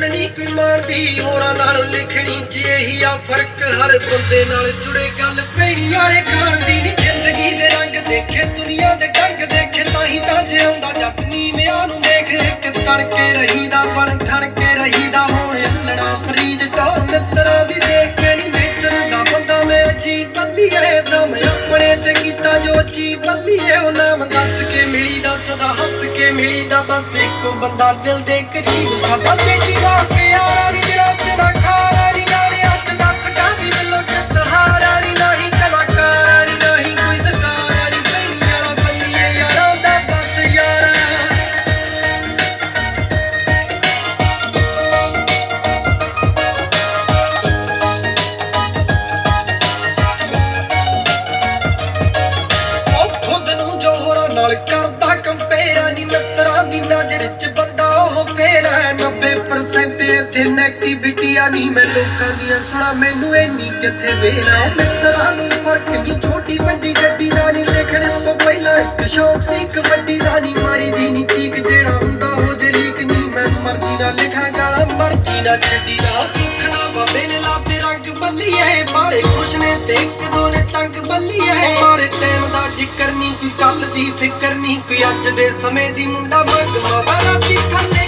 ਨਹੀਂ ਕੋਈ ਮਾਣਦੀ ਹੋਰਾਂ ਨਾਲੋਂ ਲਿਖਣੀ ਚ ਇਹੀ ਆ ਫਰਕ ਹਰ ਬੰਦੇ ਨਾਲ ਜੁੜੇ ਗੱਲ ਪੈਣੀ ਵਾਲੇ ਖਾਣ ਦੀ ਨੀ ਜ਼ਿੰਦਗੀ ਦੇ ਰੰਗ ਦੇਖੇ ਦੁਨੀਆ ਦੇ ਢੰਗ ਦੇਖੇ ਤਾਂ ਜਿਉਂਦਾ ਜੱਟ ਨੀਵਿਆਂ ਨੂੰ ਦੇਖ ਇੱਕ ਤੜਕੇ ਰਹੀਦਾ ਬਣ ਠਣ ਕੇ ਰਹੀਦਾ ਹੁਣ ਅੱਲੜਾ ਫਰੀਜ ਟੌਰ ਮਿੱਤਰਾਂ ਦੀ ਦੇਖ ਕੇ ਨੀ ਨੇਚਰ ਦਾ ਬੰਦਾ ਮੈਂ ਜੀ ਬੱਲੀਏ ਦਮ ਆਪਣੇ ਤੇ ਕੀਤਾ ਜੋ ਜੀ ਬੱਲੀਏ ਉਹ ਨਾਮ ਦੱਸ ਕੇ ਮਿਲੀ ਦਾ ਸਦਾ ਹੱਸ ਕੇ ਮਿਲੀ ਦਾ ਬਸ ਇੱਕੋ ਬੰਦਾ ਦਿਲ ਦੇ ਕਰੀਬ ਸਾਡਾ ਤੇ ਜੀਵਾ ਪਿਆਰਾ ਨੀ ਜਿਹੜਾ ਚ ਨਾ ਖਾਰਾ ਨੀ ਨਾਲੇ ਅੱਜ ਦੱਸ ਕਾਦੀ ਮਿਲੋ ਜਿੱਤ ਹਾਰਾ ਨੀ ਨਹੀਂ ਕਲਾਕਾਰਾ ਨੀ ਨਹੀਂ ਕੋਈ ਸਰਕਾਰਾ ਨੀ ਪੈਣੀ ਵਾਲਾ ਬੱਲੀਏ ਯਾਰਾਂ ਦਾ ਬਸ ਯਾਰਾ ਨਾਲ ਕਰਦਾ ਕੰਪੇਰਾ ਨੀ ਮਿੱਤਰਾਂ ਦੀ ਨਜ਼ਰ ਚ ਬੰਦਾ ਉਹ ਫੇਲ ਹੈ 90% ਇੱਥੇ ਨੈਗੇਟਿਵਿਟੀ ਆ ਨੀ ਮੈਂ ਲੋਕਾਂ ਦੀਆਂ ਸੁਣਾ ਮੈਨੂੰ ਇੰਨੀ ਕਿੱਥੇ ਵੇਲਾ ਮਿੱਤਰਾਂ ਨੂੰ ਫਰਕ ਨੀ ਛੋਟੀ ਵੱਡੀ ਗੱਡੀ ਦਾ ਨੀ ਲਿਖਣ ਤੋਂ ਪਹਿਲਾਂ ਇੱਕ ਸ਼ੌਕ ਸੀ ਕਬੱਡੀ ਦਾ ਨੀ ਮਾਰੀ ਦੀ ਨੀ ਚੀਕ ਜਿਹੜਾ ਹੁੰਦਾ ਹੋ ਜੇ ਲੀਕ ਨੀ ਮੈਂ ਮਰਜ਼ੀ ਨਾਲ ਲਿਖਾਂ ਗਾਲਾਂ ਮਰਜ਼ੀ ਨਾਲ ਛੱਡੀ ਦਾ ਸੁੱਖ ਨਾ ਬਾਬੇ ਨੇ ਲਾਤੇ ਰੰਗ ਬੱਲੀਏ ਬਾਲੇ ਖੁਸ਼ ਨੇ ਤੇ ਇੱਕ ਦੋ ਨੇ ਤੰਗ ਬੱਲੀਏ ਮਾਰੇ ਟਾਈਮ ਦਾ ਜ਼ਿਕਰ ਨੀ ਕੋਈ ਕੱਲ ਦੀ ਫਿਕਰ ਨੀ ਕੋਈ ਅੱਜ ਦੇ ਸਮੇਂ ਦੀ ਮੁੰਡਾ ਮੰਗ ਮਾਸਾ ਰਾਤੀ ਥੱਲੇ